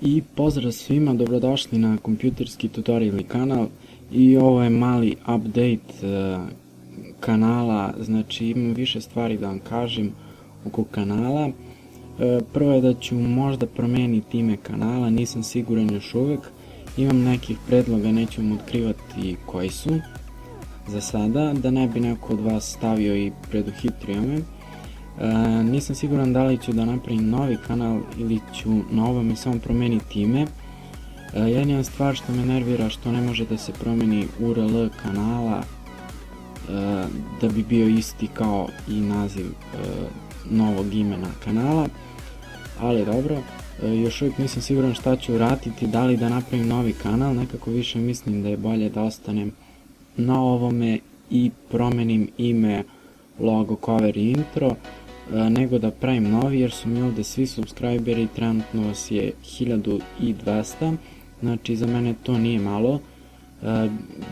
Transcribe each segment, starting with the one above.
I pozdrav svima, dobrodošli na kompjuterski tutorial kanal i ovo je mali update kanala, znači imam više stvari da vam kažem oko kanala. Prvo je da ću možda promeniti ime kanala, nisam siguran još uvek, imam nekih predloga, neću vam otkrivati koji su za sada, da ne bi neko od vas stavio i preduhitrio me. Nisam siguran da li ću da napravim novi kanal ili ću na ovome samo promeniti ime. Jedina stvar što me nervira što ne može da se promeni URL kanala da bi bio isti kao i naziv novog imena kanala, ali dobro, još uvijek nisam siguran šta ću uraditi, da li da napravim novi kanal, nekako više mislim da je bolje da ostanem na ovome i promenim ime, logo, cover i intro, nego da pravim novi, jer su mi ovde svi subscriberi, trenutno vas je 1200, znači za mene to nije malo.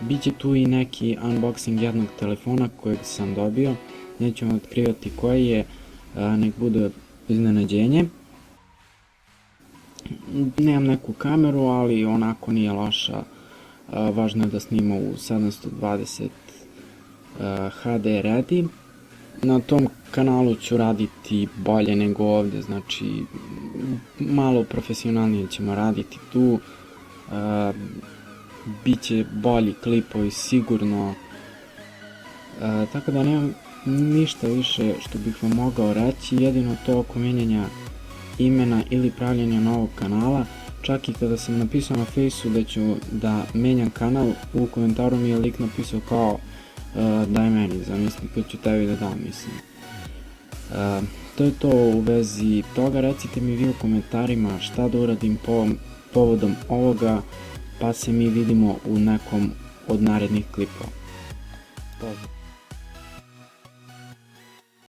Biće tu i neki unboxing jednog telefona kojeg sam dobio, neću vam otkrivati koji je, nek bude iznenađenje. Nemam neku kameru, ali onako nije loša, važno je da snima u 720 HD ready. Na tom kanalu ću raditi bolje nego ovde, znači malo profesionalnije ćemo raditi tu, biće bolji klipovi sigurno, tako da nemam ništa više što bih vam mogao reći, jedino to oko menjanja imena ili pravljenja novog kanala. Čak i kada sam napisao na Faceu da ću da menjam kanal, u komentaru mi je lik napisao kao daj meni, zamisli kad ću tebi da dam, mislim. To je to u vezi toga, recite mi vi u komentarima šta da uradim povodom ovoga, pa se mi vidimo u nekom od narednih klipova. Pozdrav!